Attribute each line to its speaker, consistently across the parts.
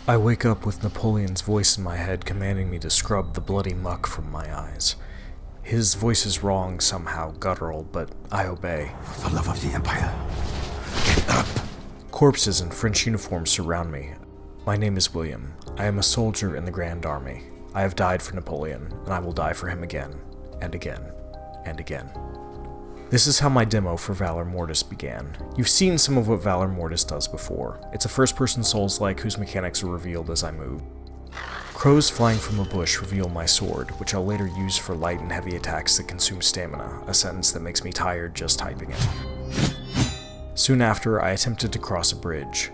Speaker 1: I wake up with Napoleon's voice in my head commanding me to scrub the bloody muck from my eyes. His voice is wrong, somehow guttural, but I obey.
Speaker 2: For the love of the Empire, get up!
Speaker 1: Corpses in French uniforms surround me. My name is William. I am a soldier in the Grand Army. I have died for Napoleon, and I will die for him again, and again, and again. This is how my demo for Valor Mortis began. You've seen some of what Valor Mortis does before. It's a first-person Souls-like whose mechanics are revealed as I move. Crows flying from a bush reveal my sword, which I'll later use for light and heavy attacks that consume stamina, a sentence that makes me tired just typing it. Soon after, I attempted to cross a bridge.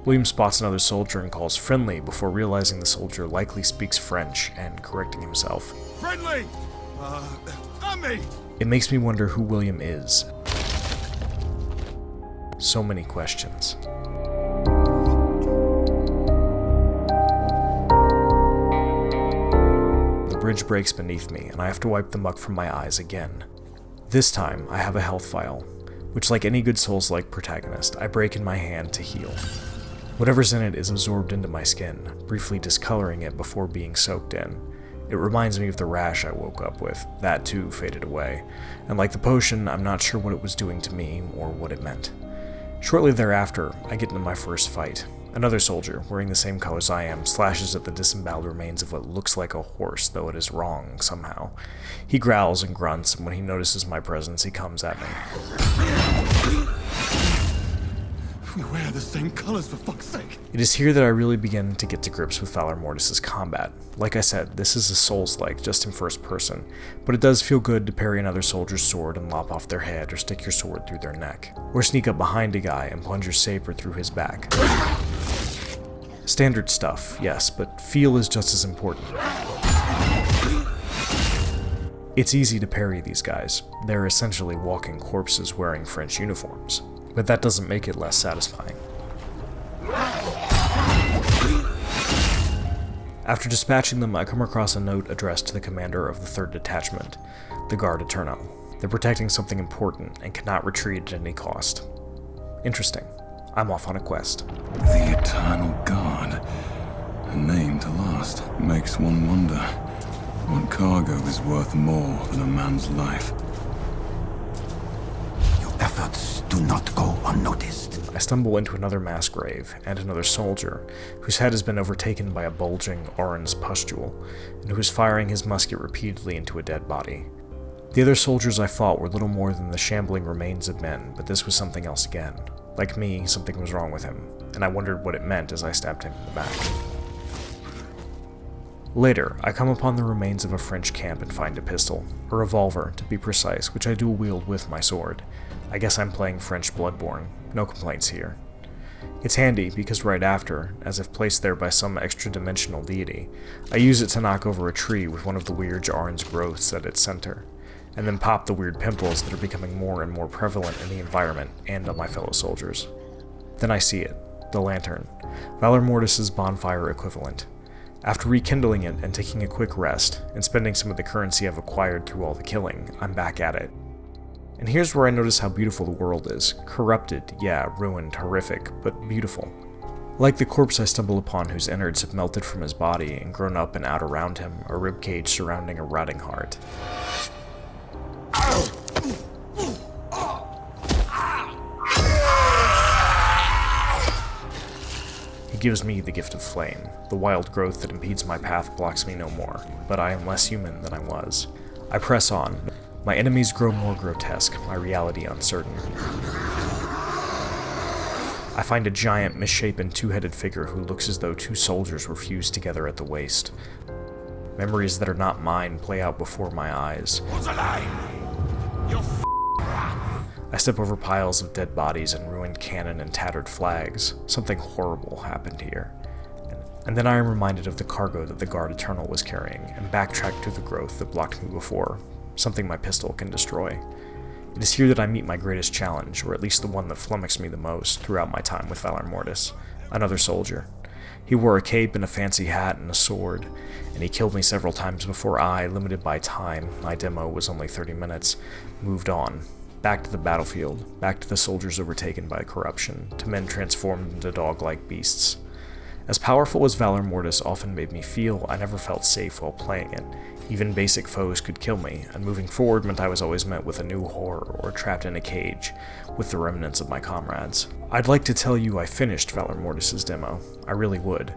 Speaker 1: William spots another soldier and calls friendly before realizing the soldier likely speaks French and correcting himself.
Speaker 2: Friendly! Army!
Speaker 1: It makes me wonder who William is. So many questions. The bridge breaks beneath me, and I have to wipe the muck from my eyes again. This time, I have a health vial, which, like any good Souls-like protagonist, I break in my hand to heal. Whatever's in it is absorbed into my skin, briefly discoloring it before being soaked in. It reminds me of the rash I woke up with. That too faded away, and like the potion, I'm not sure what it was doing to me or what it meant. Shortly thereafter, I get into my first fight. Another soldier, wearing the same colors I am, slashes at the disemboweled remains of what looks like a horse, though it is wrong somehow. He growls and grunts, and when he notices my presence, he comes at me.
Speaker 2: We wear the same colors, for fuck's sake!
Speaker 1: It is here that I really begin to get to grips with Valor Mortis' combat. Like I said, this is a Souls-like, just in first person, but it does feel good to parry another soldier's sword and lop off their head or stick your sword through their neck, or sneak up behind a guy and plunge your saber through his back. Standard stuff, yes, but feel is just as important. It's easy to parry these guys. They're essentially walking corpses wearing French uniforms. But that doesn't make it less satisfying. After dispatching them, I come across a note addressed to the commander of the 3rd Detachment, the Garde Eternal. They're protecting something important and cannot retreat at any cost. Interesting. I'm off on a quest.
Speaker 3: The Eternal Guard. A name to last. Makes one wonder what cargo is worth more than a man's life.
Speaker 2: Efforts do not go unnoticed.
Speaker 1: I stumble into another mass grave, and another soldier, whose head has been overtaken by a bulging orange pustule, and who is firing his musket repeatedly into a dead body. The other soldiers I fought were little more than the shambling remains of men, but this was something else again. Like me, something was wrong with him, and I wondered what it meant as I stabbed him in the back. Later, I come upon the remains of a French camp and find a pistol, a revolver to be precise, which I dual wield with my sword. I guess I'm playing French Bloodborne, no complaints here. It's handy because right after, as if placed there by some extra-dimensional deity, I use it to knock over a tree with one of the weird orange growths at its center, and then pop the weird pimples that are becoming more and more prevalent in the environment and on my fellow soldiers. Then I see it, the lantern, Valor Mortis' bonfire equivalent. After rekindling it and taking a quick rest, and spending some of the currency I've acquired through all the killing, I'm back at it. And here's where I notice how beautiful the world is. Corrupted, yeah, ruined, horrific, but beautiful. Like the corpse I stumble upon whose innards have melted from his body and grown up and out around him, a ribcage surrounding a rotting heart. He gives me the gift of flame. The wild growth that impedes my path blocks me no more, but I am less human than I was. I press on. My enemies grow more grotesque, my reality uncertain. I find a giant, misshapen, two-headed figure who looks as though two soldiers were fused together at the waist. Memories that are not mine play out before my eyes. I step over piles of dead bodies and ruined cannon and tattered flags. Something horrible happened here. And then I am reminded of the cargo that the Garde Eternal was carrying, and backtrack through the growth that blocked me before. Something my pistol can destroy. It is here that I meet my greatest challenge, or at least the one that flummoxed me the most throughout my time with Valor Mortis. Another soldier. He wore a cape and a fancy hat and a sword, and he killed me several times before I, limited by time, my demo was only 30 minutes, moved on. Back to the battlefield, back to the soldiers overtaken by corruption, to men transformed into dog-like beasts. As powerful as Valor Mortis often made me feel, I never felt safe while playing it. Even basic foes could kill me, and moving forward meant I was always met with a new horror or trapped in a cage with the remnants of my comrades. I'd like to tell you I finished Valor Mortis' demo, I really would,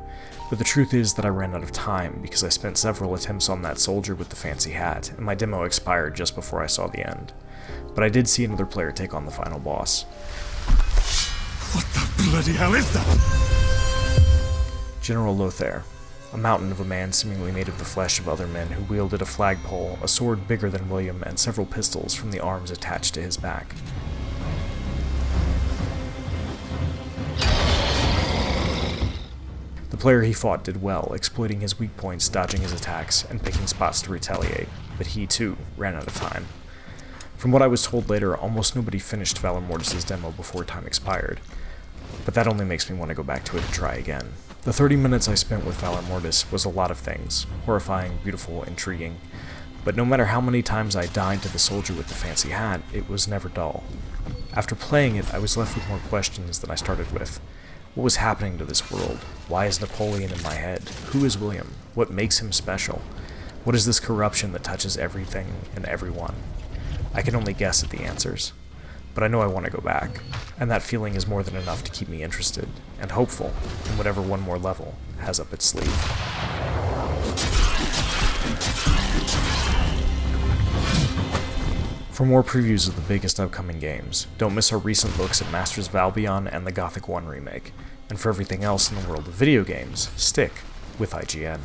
Speaker 1: but the truth is that I ran out of time because I spent several attempts on that soldier with the fancy hat, and my demo expired just before I saw the end. But I did see another player take on the final boss.
Speaker 2: What the bloody hell is that?
Speaker 1: General Lothair, a mountain of a man seemingly made of the flesh of other men who wielded a flagpole, a sword bigger than William, and several pistols from the arms attached to his back. The player he fought did well, exploiting his weak points, dodging his attacks, and picking spots to retaliate, but he too ran out of time. From what I was told later, almost nobody finished Valor Mortis' demo before time expired, but that only makes me want to go back to it and try again. The 30 minutes I spent with Valor Mortis was a lot of things, horrifying, beautiful, intriguing, but no matter how many times I died to the soldier with the fancy hat, it was never dull. After playing it, I was left with more questions than I started with. What was happening to this world? Why is Napoleon in my head? Who is William? What makes him special? What is this corruption that touches everything and everyone? I can only guess at the answers, but I know I want to go back, and that feeling is more than enough to keep me interested and hopeful in whatever one more level has up its sleeve. For more previews of the biggest upcoming games, don't miss our recent looks at Masters of Albion and the Gothic 1 remake, and for everything else in the world of video games, stick with IGN.